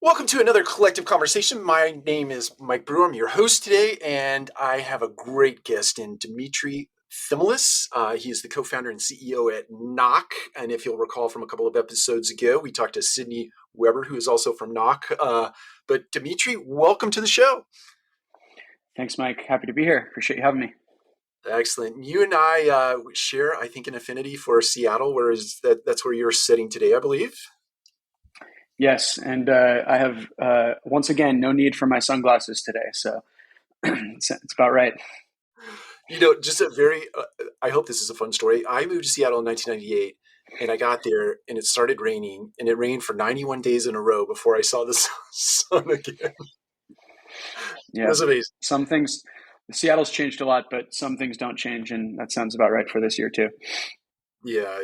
Welcome to another collective conversation. My name is Mike Brewer. I'm your host today, and I have a great guest in Demetri Themelis. He is the co-founder and CEO at Knock. And if you'll recall from a couple of episodes ago, we talked to Sydney Weber, who is also from Knock. But Demetri, welcome to the show. Thanks, Mike. Happy to be here. Appreciate you having me. Excellent. You and I share, I think, an affinity for Seattle, that's where you're sitting today, I believe. Yes, and I have, once again, no need for my sunglasses today, so it's about right. Just I hope this is a fun story. I moved to Seattle in 1998 and I got there and it started raining and it rained for 91 days in a row before I saw the sun again. It Yeah, was amazing. some things, Seattle's changed a lot, but some things don't change, and that sounds about right for this year too. Yeah,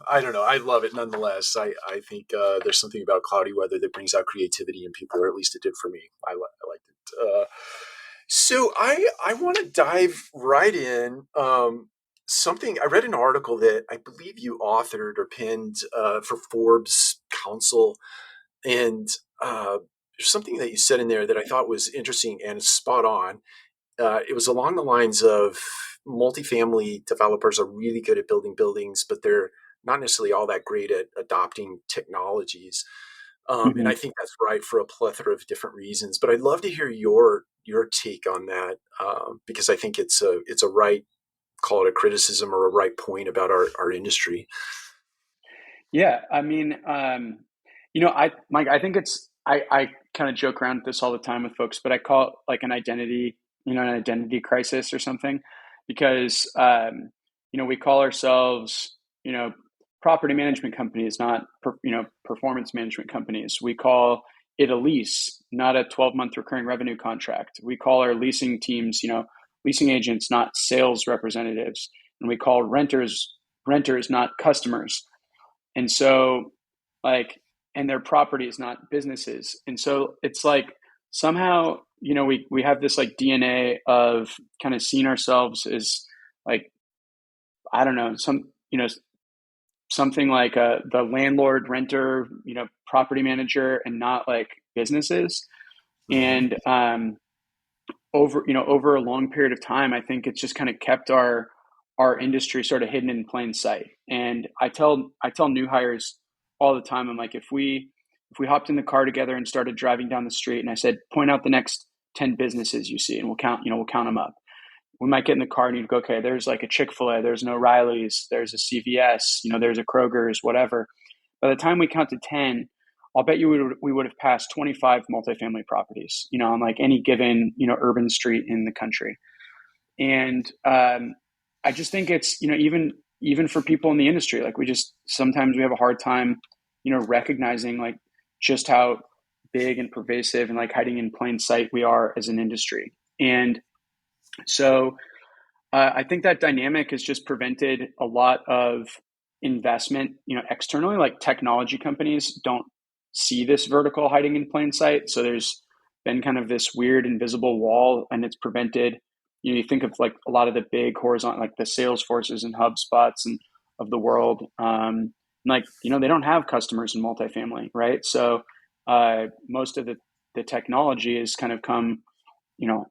I don't know. I love it nonetheless. I think there's something about cloudy weather that brings out creativity in people, or at least it did for me. I liked it. So I want to dive right in. Something I read an article that I believe you authored or penned for Forbes Council, and there's something that you said in there that I thought was interesting and spot on. It was along the lines of multifamily developers are really good at building buildings, but they're not necessarily all that great at adopting technologies. And hmm I think that's right for a plethora of different reasons. But I'd love to hear your take on that because I think it's a right, call it a criticism or a right point about our industry. Yeah, I mean, Mike, I think I kind of joke around with this all the time with folks, but I call it like an identity, an identity crisis or something, because we call ourselves, property management companies, not performance management companies. We call it a lease, not a 12-month recurring revenue contract. We call our leasing teams, leasing agents, not sales representatives, and we call renters, not customers. And so, like, and their properties, not businesses. And so it's like somehow, we have this like DNA of kind of seeing ourselves as like, I don't know, something like the landlord, renter, property manager, and not like businesses. Hmm. And over a long period of time, I think it's just kind of kept our industry sort of hidden in plain sight. And I tell new hires all the time, I'm like, if we hopped in the car together and started driving down the street, and I said, point out the next 10 businesses you see, and we'll count them up. We might get in the car and you'd go, okay, there's like a Chick-fil-A, there's an O'Reilly's, there's a CVS, there's a Kroger's, whatever. By the time we count to 10, I'll bet you we would have passed 25 multifamily properties, on like any given, urban street in the country. And I just think it's, even for people in the industry, like sometimes we have a hard time, recognizing like just how big and pervasive and like hiding in plain sight we are as an industry. And so I think that dynamic has just prevented a lot of investment, externally. Like technology companies don't see this vertical hiding in plain sight. So there's been kind of this weird invisible wall, and it's prevented. You think of like a lot of the big horizontal, like the Salesforces and HubSpots and of the world. Like they don't have customers in multifamily, right? So most of the technology has kind of come, you know,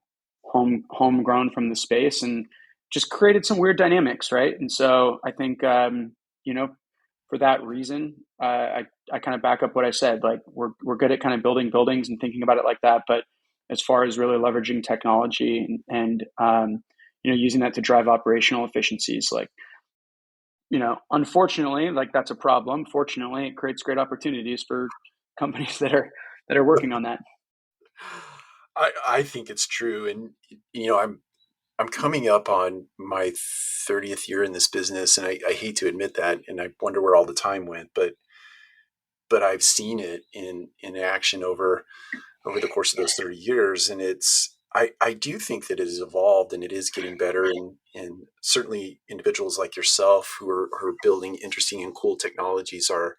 homegrown from the space, and just created some weird dynamics, right? And so I think you know for that reason, I kind of back up what I said. Like we're good at kind of building buildings and thinking about it like that, but as far as really leveraging technology and using that to drive operational efficiencies, like unfortunately, like that's a problem. Fortunately, it creates great opportunities for companies that are working on that. I think it's true, and I'm coming up on my 30th year in this business, and I hate to admit that, and I wonder where all the time went, but I've seen it in action over the course of those 30 years, and I do think that it has evolved and it is getting better, and certainly individuals like yourself who are building interesting and cool technologies are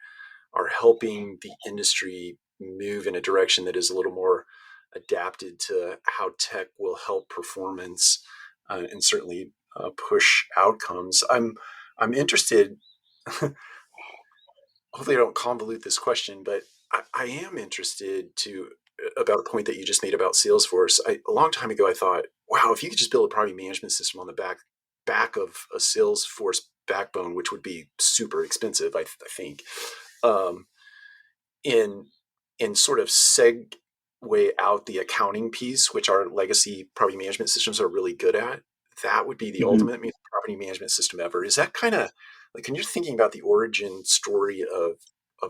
helping the industry move in a direction that is a little more adapted to how tech will help performance and certainly push outcomes. I'm interested. Hopefully, I don't convolute this question, but I am interested to about a point that you just made about Salesforce. A long time ago, I thought, wow, if you could just build a property management system on the back of a Salesforce backbone, which would be super expensive, I think, um, in sort of segue out the accounting piece, which our legacy property management systems are really good at. That would be the Hmm. ultimate property management system ever. Is that kind of like when you're thinking about the origin story of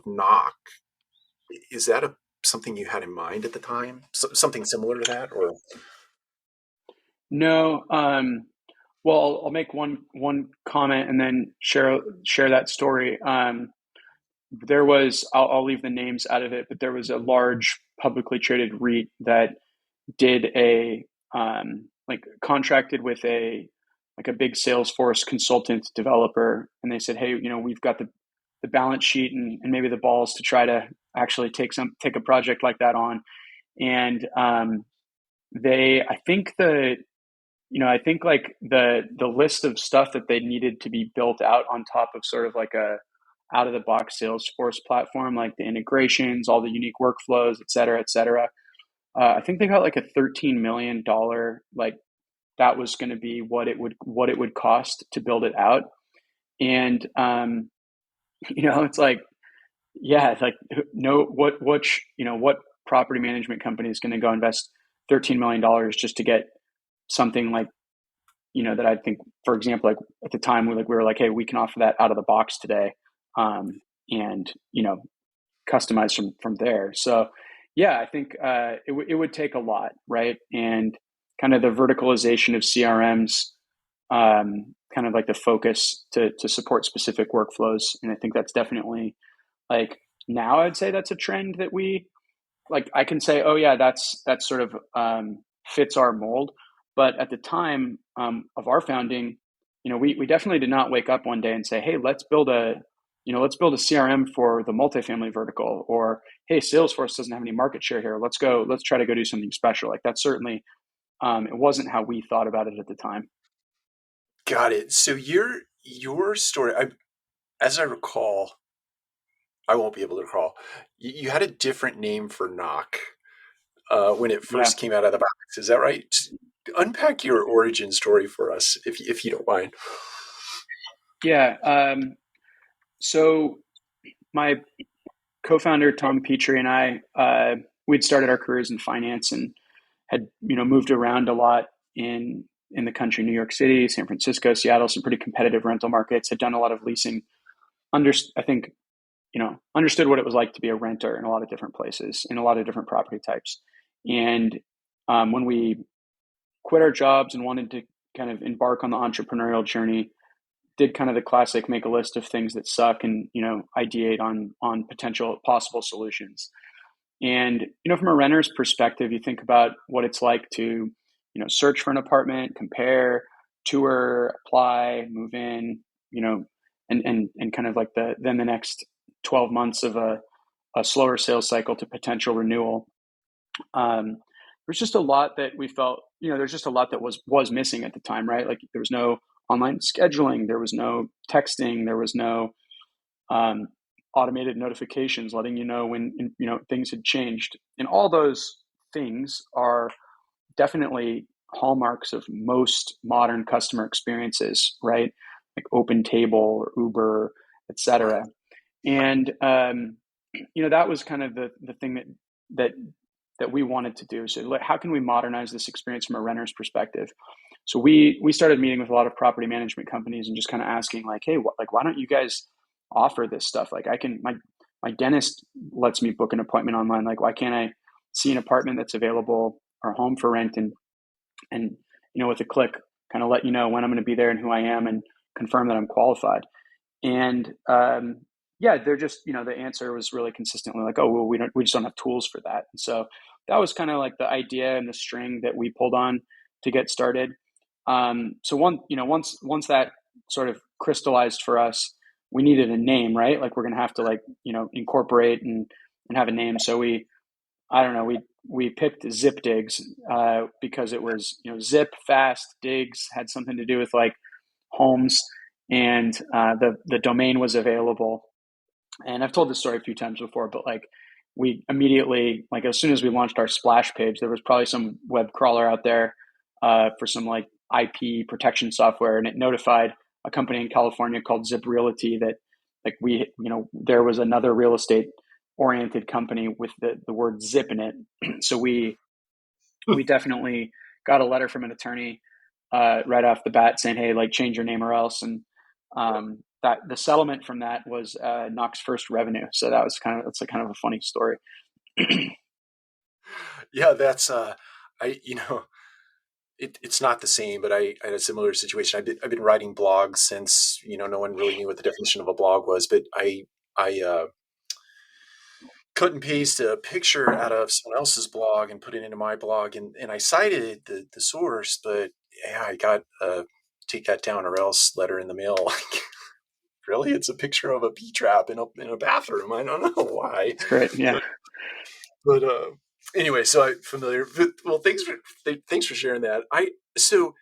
Knock? Is that something you had in mind at the time? Something similar to that, or No. Well, I'll make one comment and then share that story. There was I'll leave the names out of it, but there was a large publicly traded REIT that did a like contracted with a big Salesforce consultant developer, and they said, hey, we've got the balance sheet and maybe the balls to try to actually take a project like that on. And they I think like the list of stuff that they needed to be built out on top of sort of like a out of the box Salesforce platform, like the integrations, all the unique workflows, et cetera, et cetera. I think they got like a $13 million, like that was going to be what it would cost to build it out. And it's like, yeah, it's like no, what property management company is going to go invest $13 million just to get something like, that I think, for example, like at the time we were like, hey, we can offer that out of the box today, and customize from there. So yeah, I think it would take a lot, right? And kind of the verticalization of CRMs, kind of like the focus to support specific workflows. And I think that's definitely like now I'd say that's a trend that we like. I can say, oh yeah, that's sort of fits our mold. But at the time of our founding, we definitely did not wake up one day and say, hey, let's build a CRM for the multifamily vertical, or hey, Salesforce doesn't have any market share here. Let's try to go do something special. Like that certainly it wasn't how we thought about it at the time. got it. So your story, as I recall, I won't be able to recall. You had a different name for Knock when it Yeah, first came out of the box. Is that right? Unpack your origin story for us, if you don't mind. yeah. So my co-founder Tom Petrie and I, we'd started our careers in finance and had moved around a lot in the country, New York City, San Francisco, Seattle, some pretty competitive rental markets. Had done a lot of leasing. I think understood what it was like to be a renter in a lot of different places, in a lot of different property types. And when we quit our jobs and wanted to kind of embark on the entrepreneurial journey, did kind of the classic make a list of things that suck and ideate on potential possible solutions. And from a renter's perspective, you think about what it's like to search for an apartment, compare, tour, apply, move in, and kind of like the next 12 months of a slower sales cycle to potential renewal. There's just a lot that we felt, there's just a lot that was missing at the time, right? Like there was no online scheduling, there was no texting, there was no um, automated notifications letting you know when things had changed, and all those things are definitely hallmarks of most modern customer experiences, right? Like Open Table or Uber, Right. etc. And that was kind of the thing that that we wanted to do. So how can we modernize this experience from a renter's perspective? So we started meeting with a lot of property management companies and just kind of asking like, hey, why don't you guys offer this stuff? Like my dentist lets me book an appointment online. Like why can't I see an apartment that's available or home for rent and with a click kind of let you know when I'm going to be there and who I am and confirm that I'm qualified. And yeah, they're just the answer was really consistently like, oh well, we just don't have tools for that. And so that was kind of like the idea and the string that we pulled on to get started. So once that sort of crystallized for us, we needed a name, right? Like we're gonna have to like incorporate and have a name. So I don't know, we picked Zip Digs because it was zip fast, digs had something to do with like homes, and the domain was available. And I've told this story a few times before, but like we immediately, like as soon as we launched our splash page, there was probably some web crawler out there for some like IP protection software, and it notified a company in California called Zip Realty that like there was another real estate oriented company with the word zip in it. So we definitely got a letter from an attorney right off the bat saying, "Hey, like change your name or else." And that the settlement from that was Knox First Revenue. So that's a kind of a funny story. Yeah, that's I it's not the same, but I had a similar situation. I've been writing blogs since no one really knew what the definition of a blog was, but I cut and paste a picture out of someone else's blog and put it into my blog, and I cited the source, but yeah, I got a take that down or else letter in the mail. Like, really, it's a picture of a bee trap in a bathroom. I don't know why, It's great. Yeah. but but anyway, so I'm familiar. But, well, thanks for sharing that. I so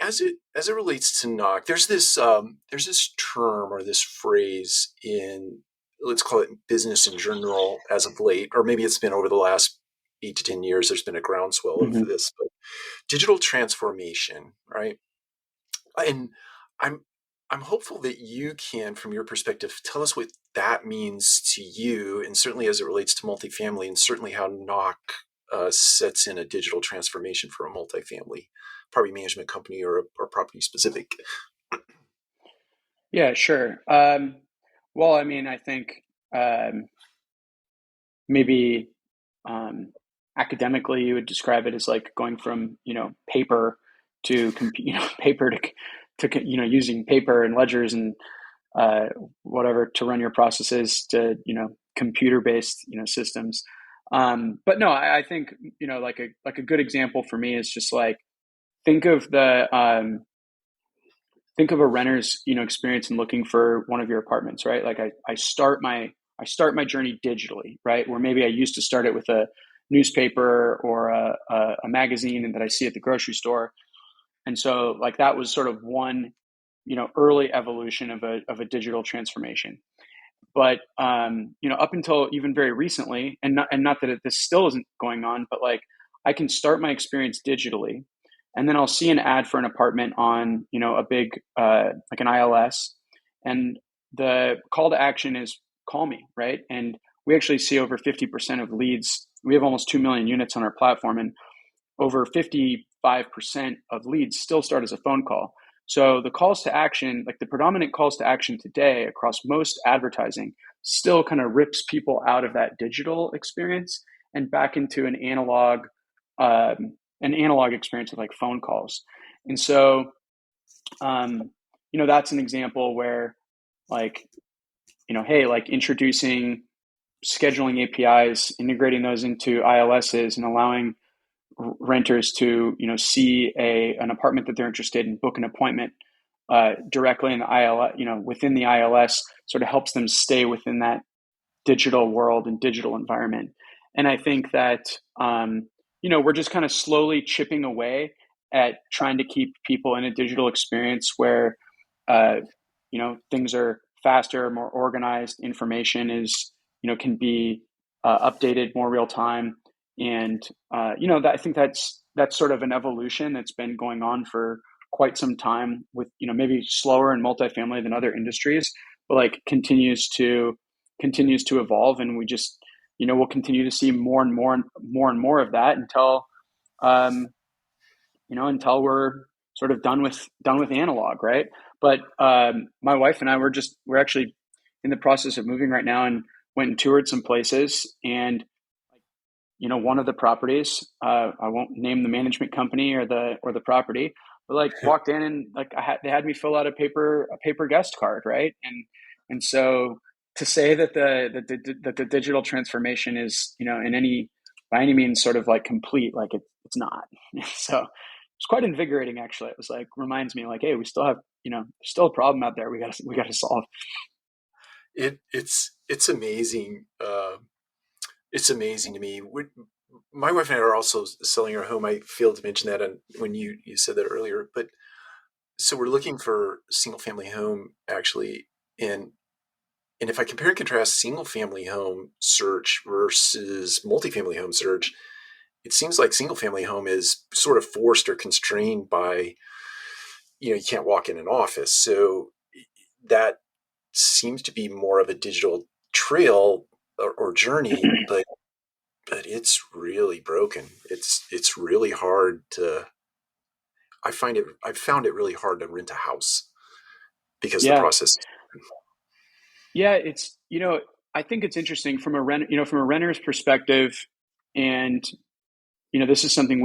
as it relates to knock, there's this term or this phrase in, let's call it, business in general as of late, or maybe it's been over the last 8 to 10 years. There's been a groundswell of Mm-hmm. this, but digital transformation, right? And I'm I'm hopeful that you can, from your perspective, tell us what that means to you, and certainly as it relates to multifamily, and certainly how knock sets in a digital transformation for a multifamily property management company or property specific. Yeah, sure. Well, I mean, I think um, maybe um, academically you would describe it as like going from paper to paper to using paper and ledgers and uh, whatever to run your processes to computer based systems. But no, I think like a good example for me is just like think of the think of a renter's experience in looking for one of your apartments, right? Like I start my journey digitally, right? Where maybe I used to start it with a newspaper or a magazine and that I see at the grocery store. And so like that was sort of one early evolution of a digital transformation. But up until even very recently, and not that this still isn't going on, but like I can start my experience digitally, and then I'll see an ad for an apartment on a big like an ILS, and the call to action is call me, right? And we actually see over 50% of leads. We have almost 2 million units on our platform, and over 55% of leads still start as a phone call. So the calls to action, like the predominant calls to action today across most advertising, still kind of rips people out of that digital experience and back into an analog experience with like phone calls. And so, that's an example where like, hey, like introducing scheduling APIs, integrating those into ILSs and allowing renters to see an apartment that they're interested in, book an appointment directly in the ILS, within the ILS, sort of helps them stay within that digital world and digital environment. And I think that we're just kind of slowly chipping away at trying to keep people in a digital experience where uh, things are faster, more organized, information is can be updated more real time, and I think that's sort of an evolution that's been going on for quite some time with maybe slower in multifamily than other industries, but like continues to evolve, and we just we'll continue to see more and more and more and more of that um, until we're sort of done with analog, right? But my wife and I we're actually in the process of moving right now and went and toured some places, and one of the properties, I won't name the management company or the property, but like walked in and like they had me fill out a paper guest card, right? And so to say that the digital transformation is by any means sort of like complete, like it's not. So it's quite invigorating actually. It was like reminds me like, hey, we still have there's still a problem out there we got to solve. It's amazing. It's amazing to me. My wife and I are also selling our home. I failed to mention that when you said that earlier, but so we're looking for a single family home actually, and And if I compare and contrast single family home search versus multifamily home search, it seems like single family home is sort of forced or constrained by, you can't walk in an office. So that seems to be more of a digital trail or journey, but it's really broken. It's really hard to. I've found it really hard to rent a house because the Yeah. process. Yeah, it's I think it's interesting from a from a renter's perspective, and this is something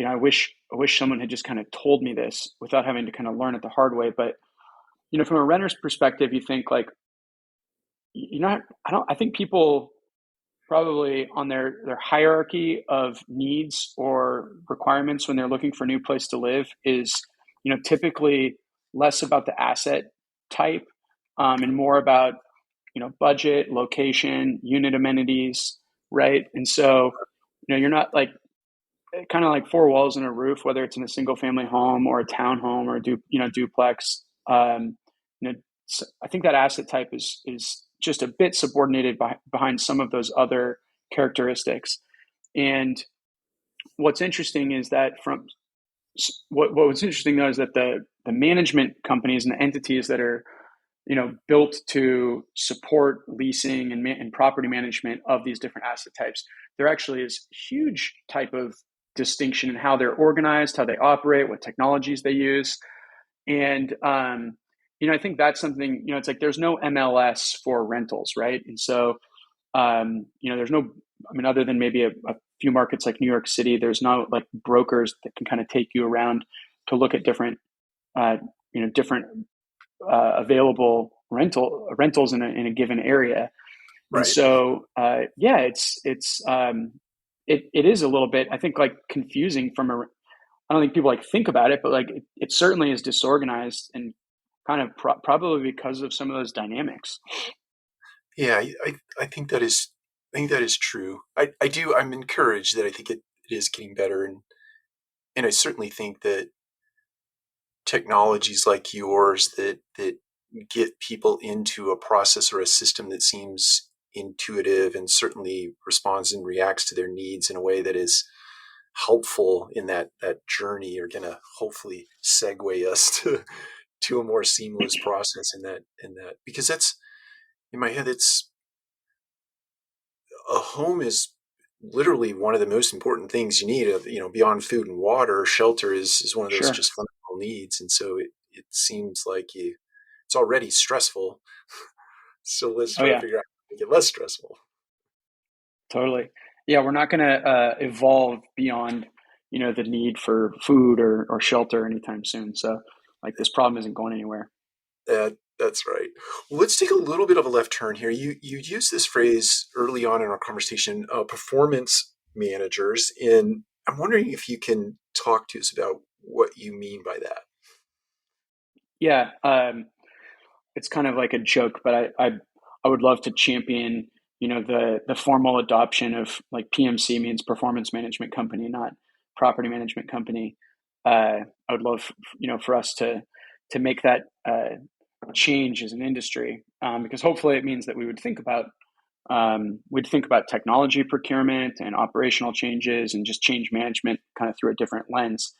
I wish someone had just kind of told me this without having to kind of learn it the hard way. But from a renter's perspective, you think like you're not. I think people probably on their hierarchy of needs or requirements when they're looking for a new place to live is typically less about the asset type, and more about budget, location, unit amenities, right? And so you're not like kind of like four walls and a roof, whether it's in a single family home or a townhome or a duplex. You know, I think that asset type is just a bit subordinated behind some of those other characteristics. And what's interesting is that what's interesting though is that the management companies and the entities that are built to support leasing and property management of these different asset types, there actually is huge type of distinction in how they're organized, how they operate, what technologies they use. And I think that's something, it's like there's no MLS for rentals, right? And so there's no, I mean, other than maybe a few markets like New York City, there's no like brokers that can kind of take you around to look at uh, different available rentals in a given area. And Right. so, yeah, it is a little bit, I think, like confusing I don't think people like think about it, but like it certainly is disorganized and kind of probably because of some of those dynamics. Yeah, I think that is. I think that is true. I do. I'm encouraged that I think it is getting better, and I certainly think that technologies like yours that get people into a process or a system that seems intuitive and certainly responds and reacts to their needs in a way that is helpful in that journey are going to hopefully segue us to a more seamless process in that because that's in my head. It's a home is literally one of the most important things you need. Beyond food and water, shelter is one of those Sure. just fundamental needs. And so it seems like it's already stressful. So let's Oh try to yeah, figure out how to make it less stressful. totally. Yeah, we're not going to evolve beyond the need for food or shelter anytime soon. So like this problem isn't going anywhere. That's right. Well, let's take a little bit of a left turn here. You used this phrase early on in our conversation, performance managers, and I'm wondering if you can talk to us about what you mean by that. Yeah, it's kind of like a joke, but I would love to champion the formal adoption of like PMC means performance management company, not property management company. I would love for us to make that change as an industry, because hopefully it means that we'd think about technology procurement and operational changes and just change management kind of through a different lens,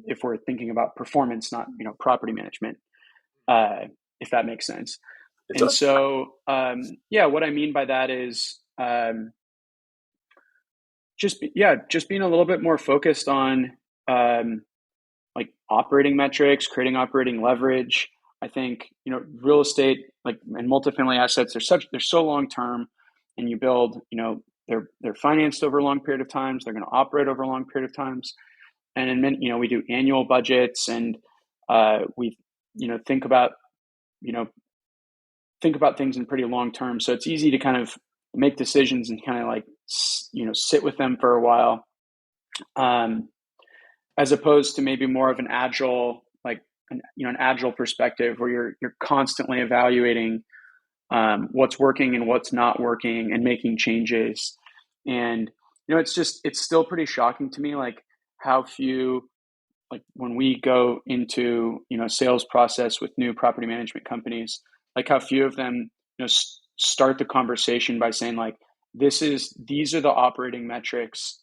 if we're thinking about performance, not property management, uh, if that makes sense. It And does. so, yeah, what I mean by that is just being a little bit more focused on um, like operating metrics, creating operating leverage. I think real estate like and multifamily assets they're so long term, and you build they're financed over a long period of times. They're going to operate over a long period of times, and in many, we do annual budgets, and we you know think about you know think about things in pretty long term. So it's easy to kind of make decisions and kind of like sit with them for a while, um, as opposed to maybe more of an agile an agile perspective where you're constantly evaluating what's working and what's not working and making changes. And it's still pretty shocking to me like how few like when we go into sales process with new property management companies, like how few of them, start the conversation by saying like, these are the operating metrics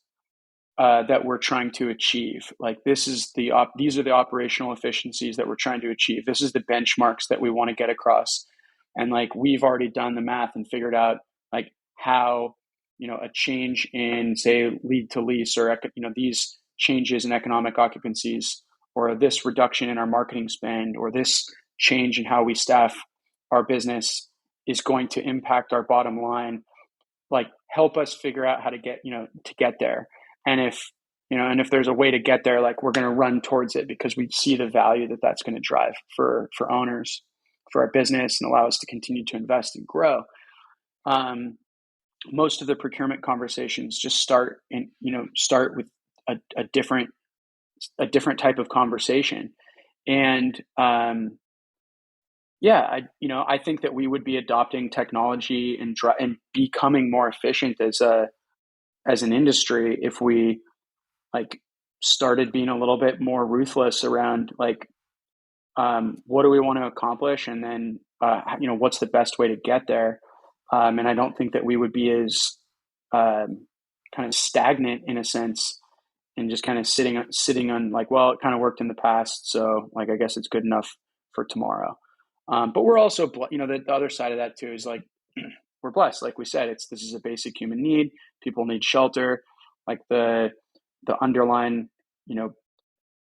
that we're trying to achieve. Like these are the operational efficiencies that we're trying to achieve. This is the benchmarks that we want to get across. And like we've already done the math and figured out like how, a change in say lead to lease, or these changes in economic occupancies, or this reduction in our marketing spend, or this change in how we staff our business is going to impact our bottom line. Like help us figure out how to get, to get there. And if there's a way to get there, like we're going to run towards it because we see the value that that's going to drive for owners, for our business, and allow us to continue to invest and grow. Most of the procurement conversations just start with a different type of conversation. And I think that we would be adopting technology and becoming more efficient as an industry if we like started being a little bit more ruthless around like what do we want to accomplish, and then what's the best way to get there. And I don't think that we would be as kind of stagnant in a sense, and just kind of sitting on like, well, it kind of worked in the past, so like I guess it's good enough for tomorrow. But we're also, the other side of that too is like we're blessed. Like we said, this is a basic human need. People need shelter. Like the underlying,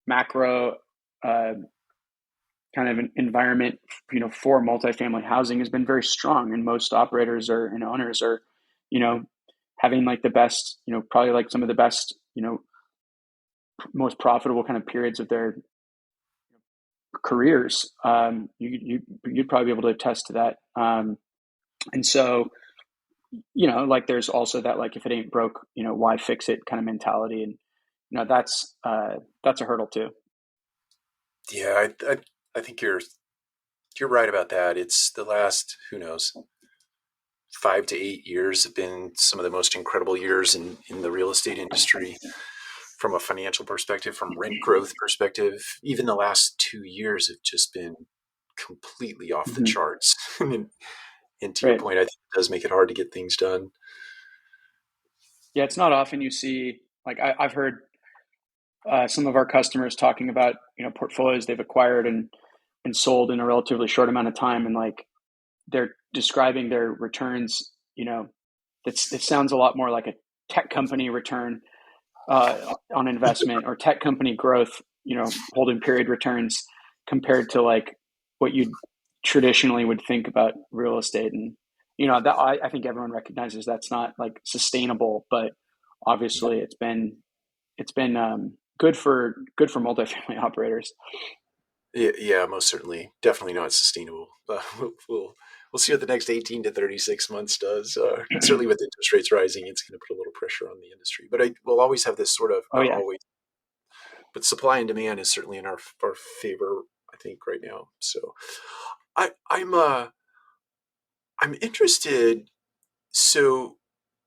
macro kind of an environment, for multifamily housing has been very strong, and most operators and owners are, having like the best, probably like some of the best, most profitable kind of periods of their careers. You'd probably be able to attest to that. And so, like there's also that like if it ain't broke, why fix it kind of mentality, and that's a hurdle too. Yeah, I think you're right about that. It's the last, who knows, 5 to 8 years have been some of the most incredible years in the real estate industry from a financial perspective, from rent growth perspective. Even the last 2 years have just been completely off the Mm-hmm. charts. And to your Right. point, I think it does make it hard to get things done. Yeah, it's not often you see like I've heard some of our customers talking about portfolios they've acquired and sold in a relatively short amount of time, and like they're describing their returns. It sounds a lot more like a tech company return on investment, or tech company growth, holding period returns, compared to like what you traditionally would think about real estate. And that I think everyone recognizes that's not like sustainable, but obviously it's been good for multifamily operators. Yeah, yeah, most certainly. Definitely not sustainable. We'll see what the next 18 to 36 months does. Certainly with interest rates rising, it's going to put a little pressure on the industry. But we'll always have this sort of, Oh not yeah. always, but supply and demand is certainly in our favor, I think, right now. So I'm interested. So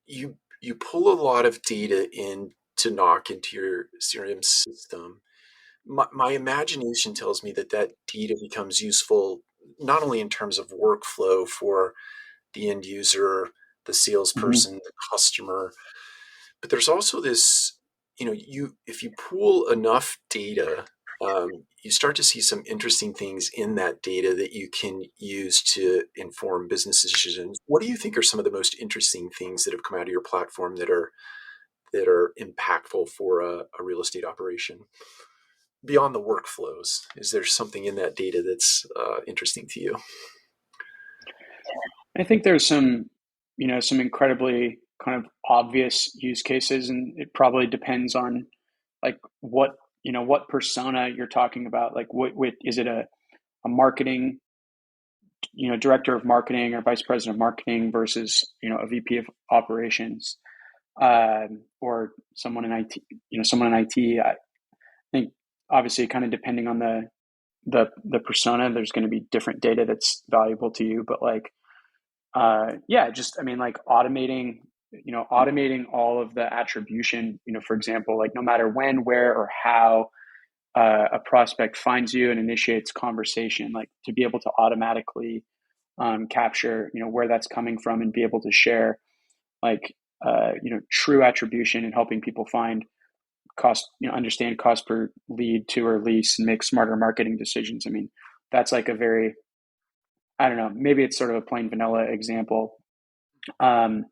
you pull a lot of data in to knock into your CRM system. My imagination tells me that data becomes useful not only in terms of workflow for the end user, the Mm-hmm. salesperson, the customer, but there's also this, you if you pool enough data, you start to see some interesting things in that data that you can use to inform business decisions. What do you think are some of the most interesting things that have come out of your platform that are impactful for a real estate operation? Beyond the workflows, is there something in that data that's interesting to you? I think there's some incredibly kind of obvious use cases, and it probably depends on like what persona you're talking about. Like what is it, a marketing, director of marketing or vice president of marketing versus, a VP of operations, or someone in IT, someone in IT. I think obviously kind of depending on the persona, there's going to be different data that's valuable to you, but like yeah, just I mean, like automating all of the attribution. For example, like no matter when, where, or how a prospect finds you and initiates conversation, like to be able to automatically capture, where that's coming from and be able to share like, true attribution and helping people find cost, understand cost per lead to or lease and make smarter marketing decisions. I mean, that's like a very, I don't know, maybe it's sort of a plain vanilla example. Um,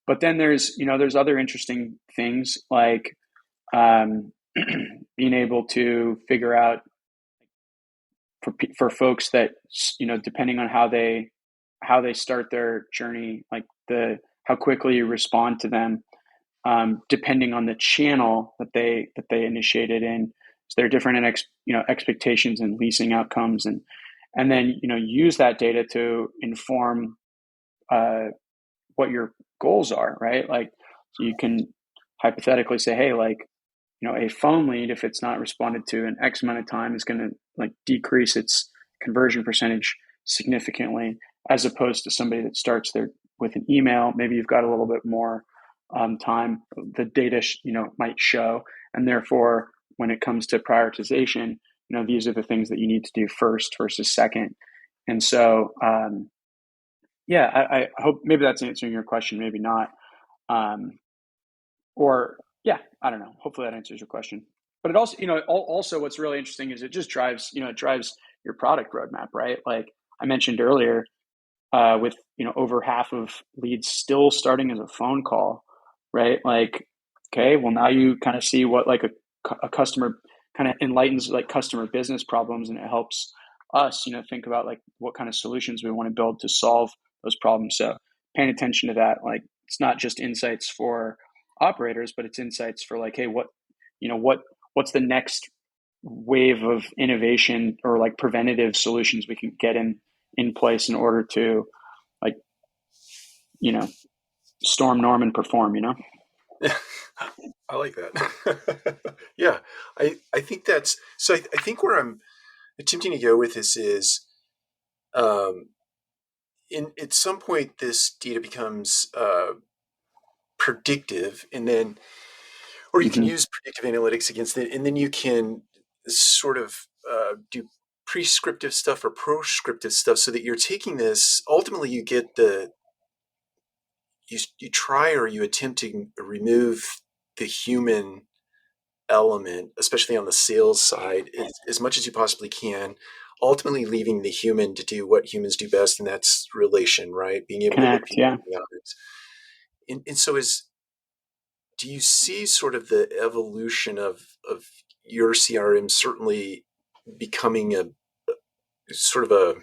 but then there's other interesting things like um, being able to figure out for folks that, depending on how they start their journey, like how quickly you respond to them, depending on the channel that they initiated in. So there are different expectations and leasing outcomes, and then use that data to inform uh, what your goals are, right? Like, so you can hypothetically say, hey, like, a phone lead, if it's not responded to in X amount of time, is going to like decrease its conversion percentage significantly, as opposed to somebody that starts there with an email. Maybe you've got a little bit more time. The data, might show, and therefore, when it comes to prioritization, these are the things that you need to do first versus second. And so, yeah, I hope maybe that's answering your question. Maybe not. Um, or yeah, I don't know. Hopefully that answers your question. But it also, also what's really interesting is it drives your product roadmap, right? Like I mentioned earlier, with over half of leads still starting as a phone call, right? Like, okay, well now you kind of see what like a customer kind of enlightens like customer business problems, and it helps us, think about like what kind of solutions we want to build to solve those problems. So paying attention to that, like it's not just insights for operators, but it's insights for like, hey, you know, what what's the next wave of innovation or like preventative solutions we can get in place in order to like, you know, storm, norm, and perform, I like that. Yeah, I think that's so. I think where I'm attempting to go with this is, um, in at some point this data becomes predictive, and then, or you can Mm-hmm. use predictive analytics against it, and then you can sort of do prescriptive stuff or proscriptive stuff, so that you're taking this. Ultimately, you get you try or you attempt to remove the human element, especially on the sales side, as much as you possibly can, ultimately leaving the human to do what humans do best, and that's relation, right? Being able to look Connect. people Yeah. in the eyes. And so do you see sort of the evolution of your CRM certainly becoming a sort of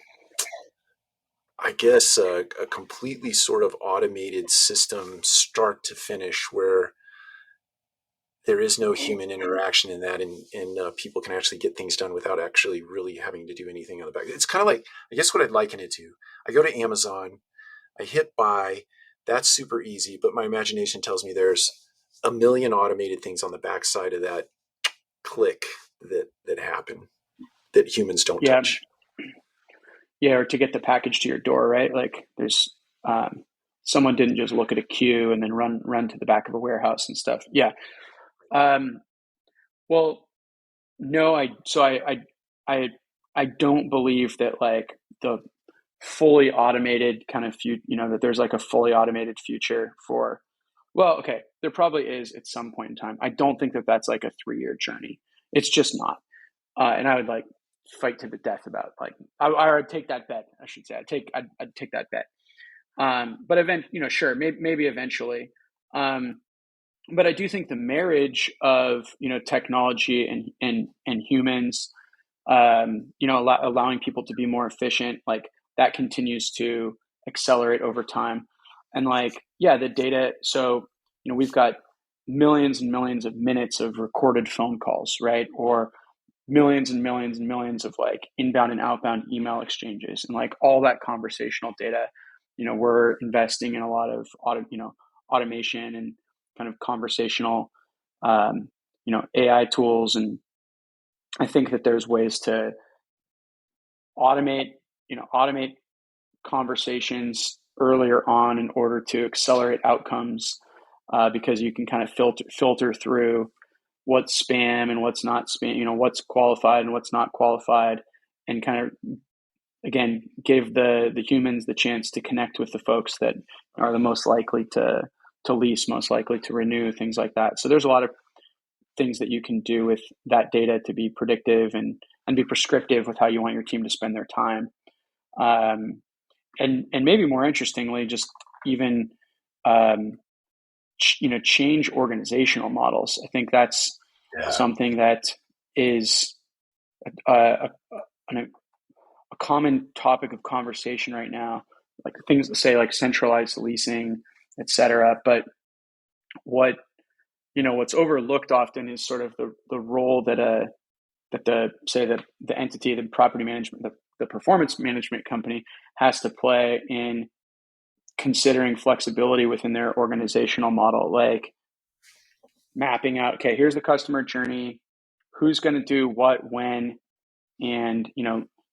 I guess, a completely sort of automated system start to finish, where there is no human interaction in that, and people can actually get things done without actually really having to do anything on the back. It's kind of like, I guess what I'd liken it to, I go to Amazon, I hit buy, that's super easy, but my imagination tells me there's a million automated things on the backside of that click that happen that humans don't Yeah. touch. Yeah. Or to get the package to your door, right? Like there's, someone didn't just look at a queue and then run to the back of a warehouse and stuff. Yeah. Um, well, no, I, I don't believe that like the fully automated kind of that there's like a fully automated future for, well, okay, there probably is at some point in time. I don't think that that's like a 3-year journey. It's just not. And I would like fight to the death about like, I would take that bet. I should say I'd take that bet. But sure, maybe eventually. Um, but I do think the marriage of technology and humans, allowing people to be more efficient, like that continues to accelerate over time. And like, yeah, the data. So we've got millions and millions of minutes of recorded phone calls, right? Or millions and millions and millions of like inbound and outbound email exchanges, and like all that conversational data. We're investing in a lot of automation and kind of conversational, AI tools, and I think that there's ways to automate conversations earlier on in order to accelerate outcomes, because you can kind of filter through what's spam and what's not spam, what's qualified and what's not qualified, and kind of again, give the humans the chance to connect with the folks that are the most likely to lease, most likely to renew, things like that. So there's a lot of things that you can do with that data to be predictive and be prescriptive with how you want your team to spend their time. Um, and maybe more interestingly, just even um, change organizational models. I think that's Yeah. something that is a common topic of conversation right now, like things that say like centralized leasing, et cetera. But what what's overlooked often is sort of the role that the entity, the property management, the performance management company has to play in considering flexibility within their organizational model, like mapping out, okay, here's the customer journey, who's going to do what when, and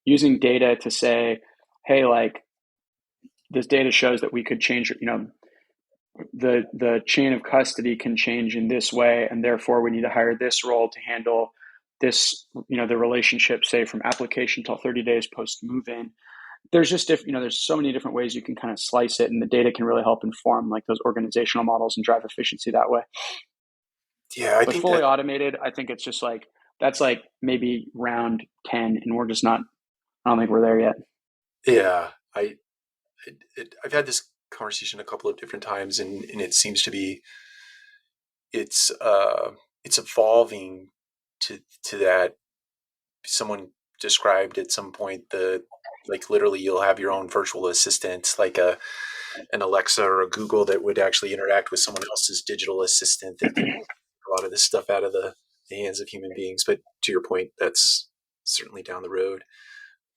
using data to say, hey, like this data shows that we could change, the chain of custody can change in this way, and therefore we need to hire this role to handle this, the relationship, say from application till 30 days post move in. There's just there's so many different ways you can kind of slice it, and the data can really help inform like those organizational models and drive efficiency that way. Yeah, I But think fully that, automated, I think it's just like that's like maybe round 10, and we're just not. I don't think we're there yet. yeah, I've had this conversation a couple of different times, and it seems to be it's it's evolving to that. Someone described at some point the like literally you'll have your own virtual assistant, like an Alexa or a Google that would actually interact with someone else's digital assistant that can take a lot of this stuff out of the hands of human beings. But to your point, that's certainly down the road.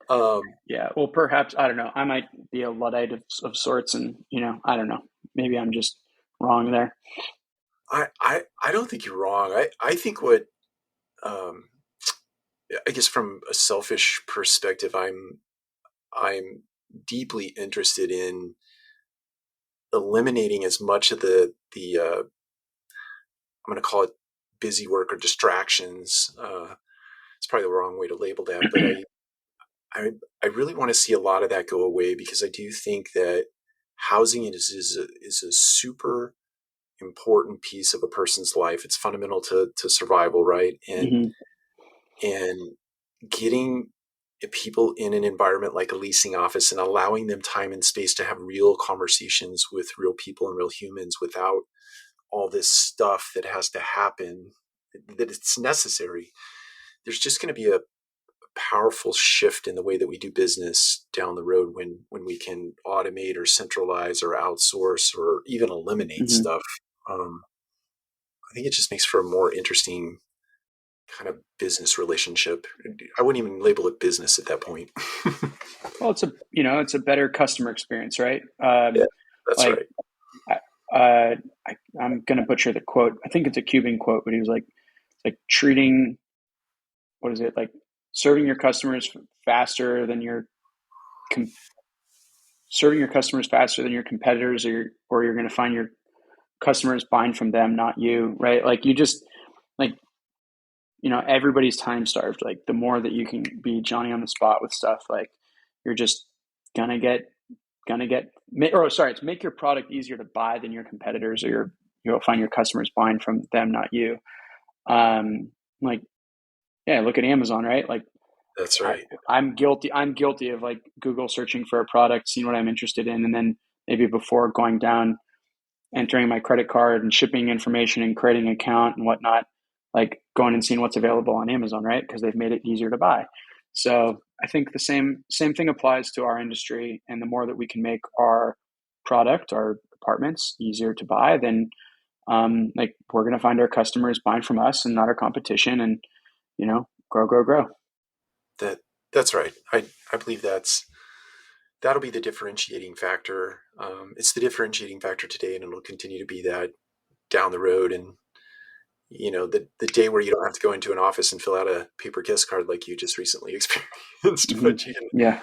Um, Yeah, well, perhaps I don't know. I might be a luddite of sorts, and I don't know. Maybe I'm just wrong there. I don't think you're wrong. I think what um, I guess from a selfish perspective, I'm deeply interested in eliminating as much of the I'm going to call it busy work or distractions. It's probably the wrong way to label that, but I I really want to see a lot of that go away because I do think that housing is a super important piece of a person's life. It's fundamental to survival, right? Hmm. And getting people in an environment like a leasing office and allowing them time and space to have real conversations with real people and real humans without all this stuff that has to happen, that it's necessary. There's just going to be a powerful shift in the way that we do business down the road when we can automate or centralize or outsource or even eliminate Hmm. stuff. Um, I think it just makes for a more interesting kind of business relationship. I wouldn't even label it business at that point. Well, it's a better customer experience, right? Yeah, that's Like right. I'm gonna butcher the quote. I think it's a Cuban quote, but he was like treating, what is it, like serving your customers faster than your com- serving your customers faster than your competitors, or you're going to find your customers buying from them, not you, right? Like you just like everybody's time starved. Like the more that you can be Johnny on the spot with stuff, like you're just gonna get gonna get or sorry, it's make your product easier to buy than your competitors, or you'll find your customers buying from them, not you. Like yeah, look at Amazon, right? Like That's I, right. I'm guilty of like Google searching for a product, seeing what I'm interested in, and then maybe before going down, entering my credit card and shipping information and creating an account and whatnot, like going and seeing what's available on Amazon, right? Because they've made it easier to buy. So I think the same thing applies to our industry, and the more that we can make our product, our apartments, easier to buy, then like we're going to find our customers buying from us and not our competition, and grow, grow, grow. That that's right. I believe that'll be the differentiating factor. It's the differentiating factor today, and it'll continue to be that down the road. And the day where you don't have to go into an office and fill out a paper guest card like you just recently experienced, Hmm. but you can Yeah.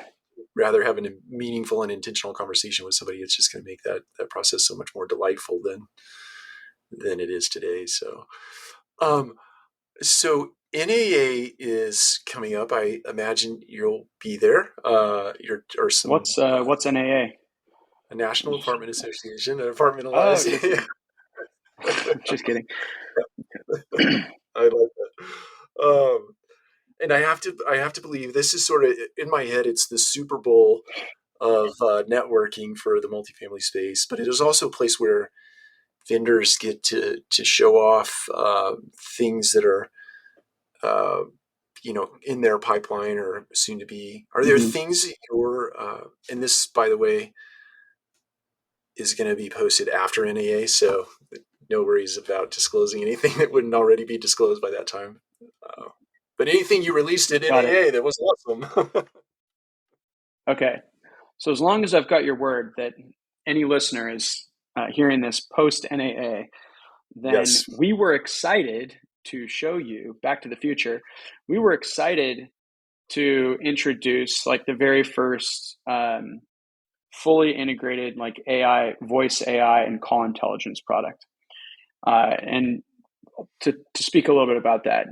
rather have a meaningful and intentional conversation with somebody. It's just going to make that process so much more delightful than it is today. Um, so NAA is coming up. I imagine you'll be there. Or some What's NAA? a National Apartment Association, an apartmentalize. Oh, just kidding. Just kidding. I like that. And I have to believe this is sort of in my head. It's the Super Bowl of networking for the multifamily space, but it is also a place where vendors get to show off things that are uh, in their pipeline or soon to be. Are there Hmm. things that you're and this, by the way, is going to be posted after NAA, so no worries about disclosing anything that wouldn't already be disclosed by that time. Uh, but anything you released at Got it. NAA that was awesome. Okay. So as long as I've got your word that any listener is hearing this post NAA, then Yes. we were excited to show you Back to the Future. We were excited to introduce like the very first fully integrated like AI, voice AI, and call intelligence product. And to speak a little bit about that,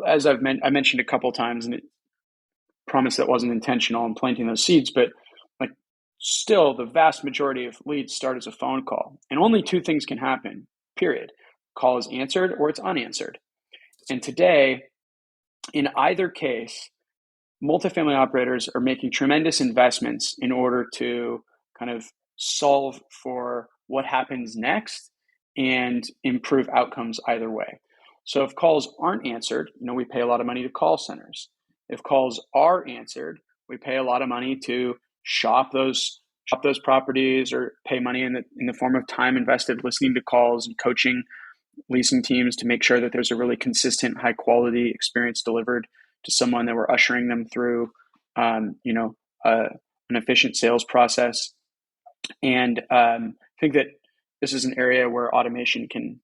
as I mentioned a couple times, and it promise that wasn't intentional in planting those seeds, but like still the vast majority of leads start as a phone call, and only two things can happen. Period. Call is answered or it's unanswered. And today, in either case, multifamily operators are making tremendous investments in order to kind of solve for what happens next and improve outcomes either way. So if calls aren't answered, we pay a lot of money to call centers. If calls are answered, we pay a lot of money to shop those properties or pay money in the form of time invested listening to calls and coaching leasing teams to make sure that there's a really consistent, high quality experience delivered to someone that we're ushering them through, um, you know, an efficient sales process. And I think that this is an area where automation can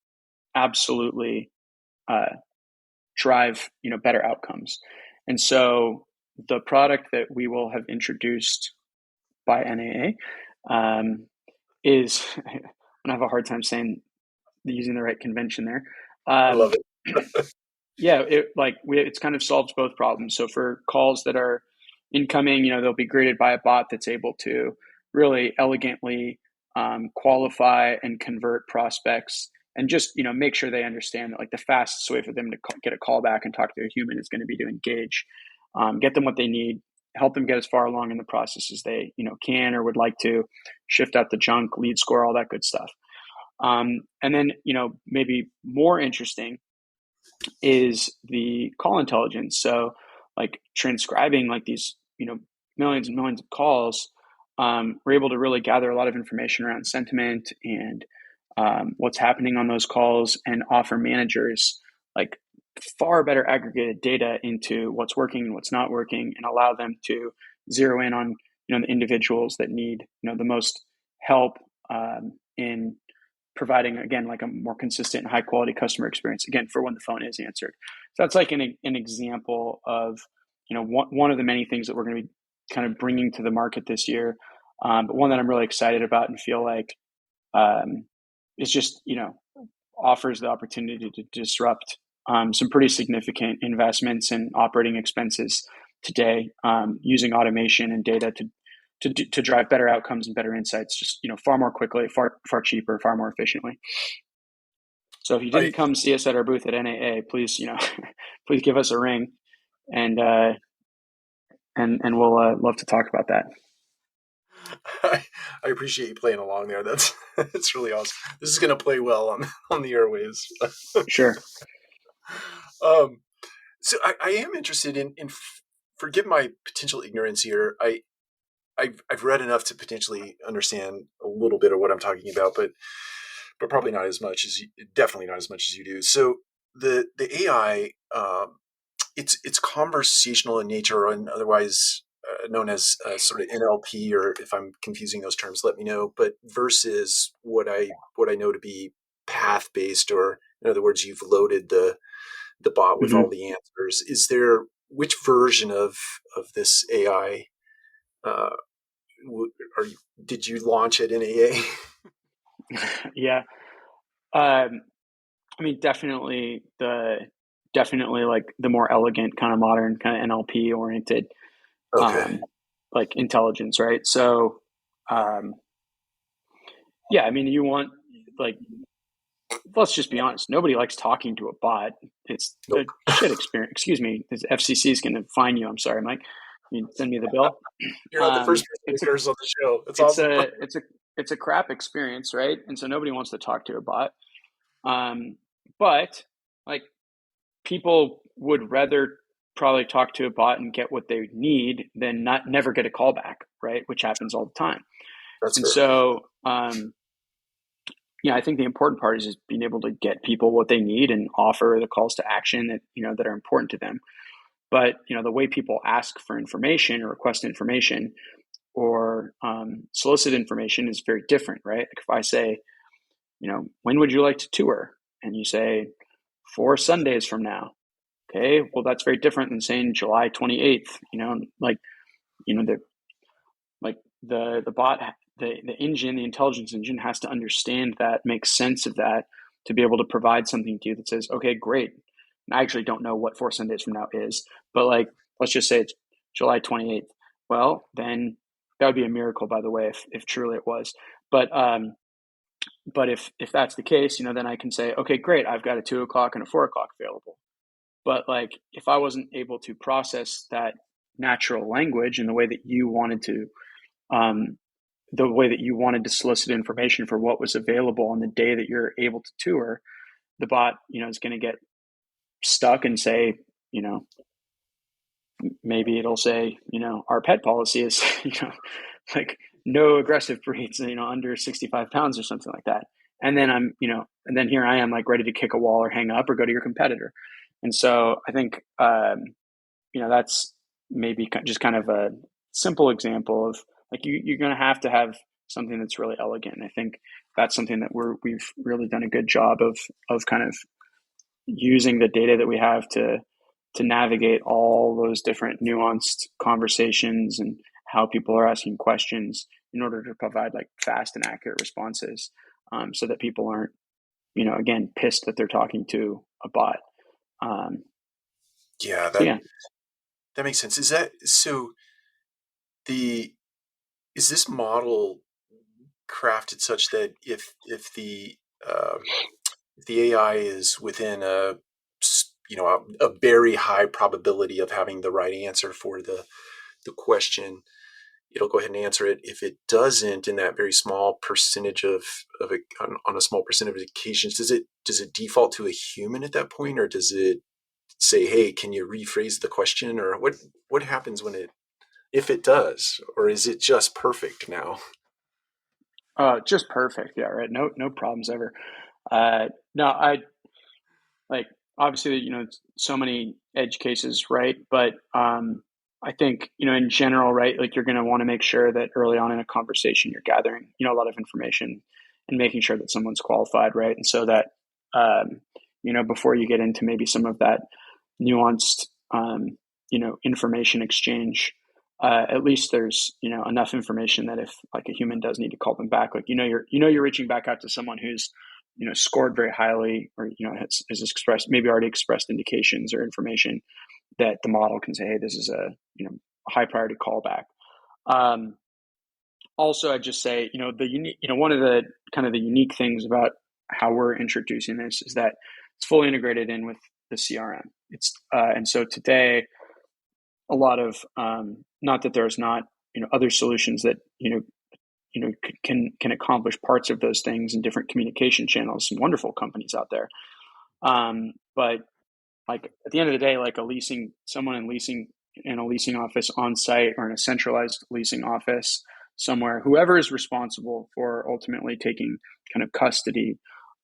absolutely uh, drive, better outcomes. And so the product that we will have introduced by NAA is, I have a hard time saying using the right convention there. I love Um, it. yeah, it's kind of solves both problems. So for calls that are incoming, they'll be greeted by a bot that's able to really elegantly qualify and convert prospects, and just make sure they understand that like the fastest way for them to get a call back and talk to a human is going to be to engage, get them what they need, help them get as far along in the process as they can or would like to, shift out the junk, lead score, all that good stuff. And then maybe more interesting is the call intelligence. So like transcribing like these, millions and millions of calls, we're able to really gather a lot of information around sentiment and what's happening on those calls, and offer managers like far better aggregated data into what's working and what's not working, and allow them to zero in on the individuals that need the most help in providing again like a more consistent high quality customer experience again for when the phone is answered. So that's like an example of one of the many things that we're going to be kind of bringing to the market this year, but one that I'm really excited about and feel like is just offers the opportunity to disrupt some pretty significant investments and operating expenses today, using automation and data to drive better outcomes and better insights, just far more quickly, far cheaper, far more efficiently. So if you didn't I, come see us at our booth at NAA, please please give us a ring, and and we'll love to talk about that. I appreciate you playing along there. That's really awesome. This is going to play well on the airwaves. Sure. um, so I am interested in forgive my potential ignorance here. I've read enough to potentially understand a little bit of what I'm talking about, but probably not as much as definitely not as much as you do. So the AI, it's conversational in nature, and otherwise known as sort of NLP, or if I'm confusing those terms, let me know. But versus what I know to be path based, or in other words, you've loaded the bot with all Hmm. the answers. Is there which version of this AI uh, are you, did you launch at NAA? Yeah. Um, I mean, definitely definitely like the more elegant kind of modern kind of NLP oriented, Okay. um, like intelligence, right? So, um, yeah, I mean, you want like, let's just be honest. Nobody likes talking to a bot. It's a Nope. shit experience. Excuse me. The FCC is going to fine you. I'm sorry, Mike. You send me the bill. You're not the first person It's who a hears on the show. It's it's awesome. a it's a it's a crap experience, right? And so nobody wants to talk to a bot. Um, but like people would rather probably talk to a bot and get what they need than not never get a call back, right? Which happens all the time. That's And fair. so, yeah, I think the important part is just being able to get people what they need and offer the calls to action that that are important to them. But the way people ask for information or request information or solicit information is very different, right? Like if I say, when would you like to tour? And you say 4 Sundays from now. Okay, well that's very different than saying July 28th. Like the like the bot, the engine, the intelligence engine has to understand that, make sense of that, to be able to provide something to you that says, okay, great. And I actually don't know what 4 Sundays from now is, but like let's just say it's July 28th. Well, then that would be a miracle, by the way, if truly it was. But if that's the case, then I can say, okay, great, I've got a 2 o'clock and a 4 o'clock available. But like if I wasn't able to process that natural language in um, the way that you wanted to solicit information for what was available on the day that you're able to tour, the bot, is going to get stuck and say, you know, maybe it'll say, our pet policy is, like no aggressive breeds, under 65 pounds or something like that. And then and then here I am like ready to kick a wall or hang up or go to your competitor. And so I think, that's maybe just kind of a simple example of like you're going to have something that's really elegant. And I think that's something that we've really done a good job of kind of using the data that we have to navigate all those different nuanced conversations and how people are asking questions in order to provide like fast and accurate responses, so that people aren't again pissed that they're talking to a bot. Um, Yeah, so yeah. that makes sense. Is that so? The is this model crafted such that if the AI is within a very high probability of having the right answer for the question, it'll go ahead and answer it. If it doesn't, in that very small percentage of it, on a small percentage of occasions, does it default to a human at that point, or does it say, "Hey, can you rephrase the question?" Or what happens when it if it does, or is it just perfect now? Just perfect. Yeah, right. No problems ever. No, I like obviously so many edge cases, right? But I think in general, right, like you're going to want to make sure that early on in a conversation you're gathering a lot of information and making sure that someone's qualified, right? And so that before you get into maybe some of that nuanced information exchange, at least there's enough information that if like a human does need to call them back, like you're reaching back out to someone who's scored very highly, or has expressed, maybe already expressed indications or information that the model can say, hey, this is a high priority callback. um, Also, I'd just say the unique, one of the kind of the unique things about how we're introducing this is that it's fully integrated in with the CRM. It's and so today a lot of, not that there's not other solutions that can accomplish parts of those things in different communication channels. Some wonderful companies out there, but like at the end of the day, like someone in a leasing office on site or in a centralized leasing office somewhere, whoever is responsible for ultimately taking kind of custody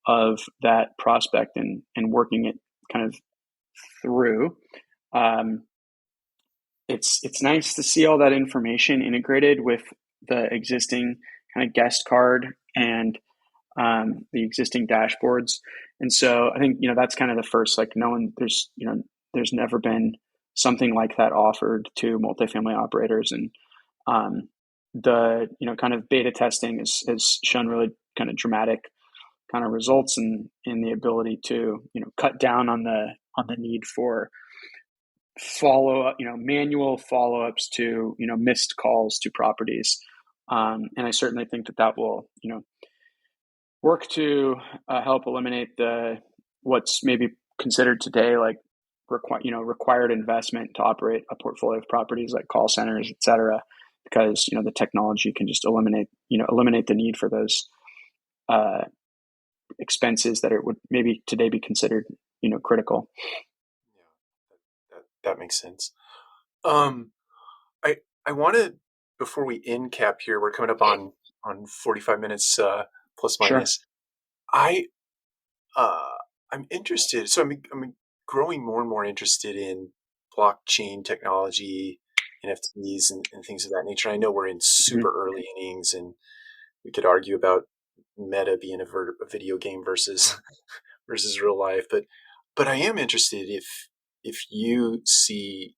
of that prospect and working it kind of through. Um, it's nice to see all that information integrated with the existing kind of guest card and the existing dashboards. And so I think that's kind of the first, like, no one, there's never been something like that offered to multifamily operators. And the kind of beta testing has shown really kind of dramatic kind of results in the ability to cut down on on the need for follow up, manual follow ups to missed calls to properties. And I certainly think that that will work to help eliminate the what's maybe considered today like required investment to operate a portfolio of properties like call centers, et cetera, because the technology can just eliminate the need for those uh, expenses that it would maybe today be considered critical. Yeah, that makes sense. Um, I I want to before we end cap here, we're coming up on 45 minutes plus Sure. minus. I uh, I'm interested. So I'm growing more and more interested in blockchain technology, NFTs, and things of that nature. I know we're in Mm-hmm. super early innings, and we could argue about Meta being a video game versus versus real life, but I am interested if you see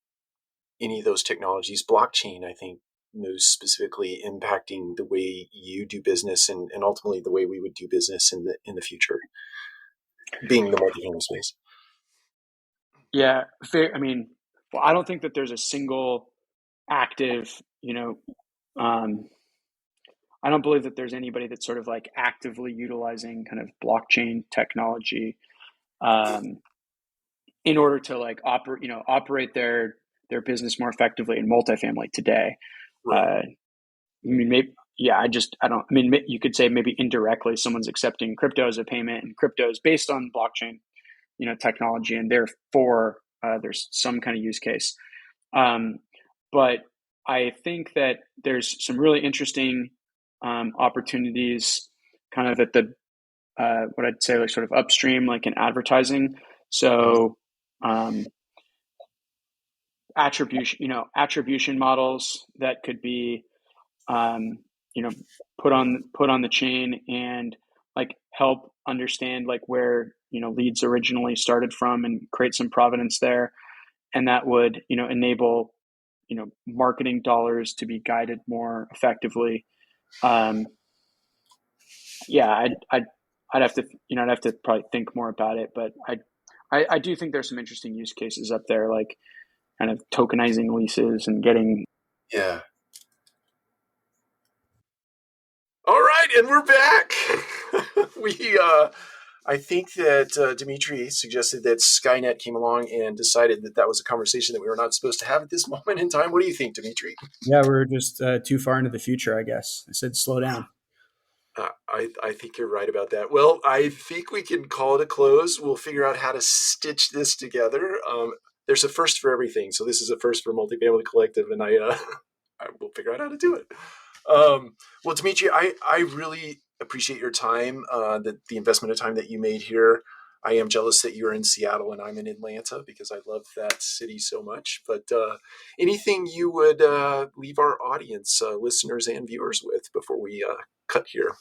any of those technologies, blockchain, I think, knows specifically impacting the way you do business and ultimately the way we would do business in the future, being the multifamily space. Yeah, fair. I mean, well, I don't think that there's a single active, um, I don't believe that there's anybody that's sort of like actively utilizing kind of blockchain technology um, in order to like operate their business more effectively in multifamily today. Right. I mean, maybe, yeah, I don't, I mean, you could say maybe indirectly someone's accepting crypto as a payment and crypto is based on blockchain, technology, and therefore there's some kind of use case. Um, but I think that there's some really interesting opportunities kind of at the what I'd say like sort of upstream, like in advertising. Mhm. So um, attribution models that could be um, you know put on the chain and like help understand like where leads originally started from and create some provenance there, and that would enable marketing dollars to be guided more effectively. um, yeah, I'd have to I'd have to probably think more about it, but I do think there's some interesting use cases up there, like kind of tokenizing leases and getting. Yeah. All right, and we're back. we I think that Demetri suggested that Skynet came along and decided that that was a conversation that we were not supposed to have at this moment in time. What do you think, Demetri? Yeah, we're just too far into the future, I guess. I said slow down. I think you're right about that. Well, I think we can call it a close. We'll figure out how to stitch this together. There's a first for everything, so this is a first for Multifamily Collective, and I will figure out how to do it. Well, Dimitri, I really appreciate your time, the investment of time that you made here. I am jealous that you're in Seattle and I'm in Atlanta because I love that city so much. But anything you would leave our audience, listeners and viewers, with before we cut here?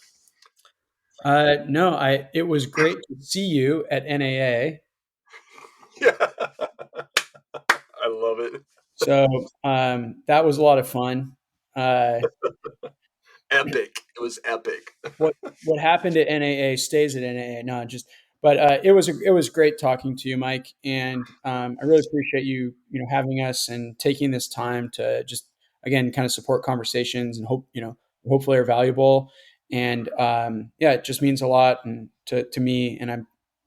No, I. It was great to see you at NAA. Yeah, I love it. So that was a lot of fun. Uh, Epic. It was epic. what what happened at NAA stays at NAA. No, just but it was great talking to you, Mike, and I really appreciate you having us and taking this time to just again kind of support conversations and hope hopefully are valuable. And yeah, it just means a lot and to me, and I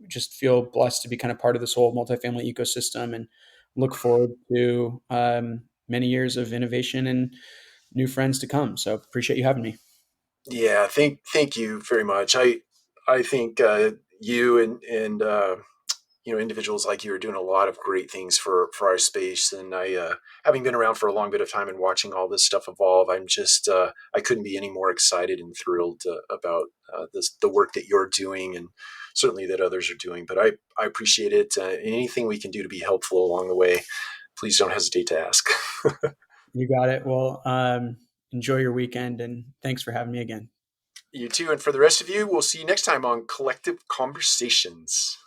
just feel blessed to be kind of part of this whole multifamily ecosystem and look forward to many years of innovation and new friends to come. So appreciate you having me. Yeah, thank you very much. I think you and individuals like you are doing a lot of great things for our space. And I, having been around for a long bit of time and watching all this stuff evolve, I'm just I couldn't be any more excited and thrilled about the work that you're doing and certainly that others are doing. But I appreciate it. Anything we can do to be helpful along the way, please don't hesitate to ask. You got it. Well, enjoy your weekend and thanks for having me again. You too, and for the rest of you, we'll see you next time on Collective Conversations.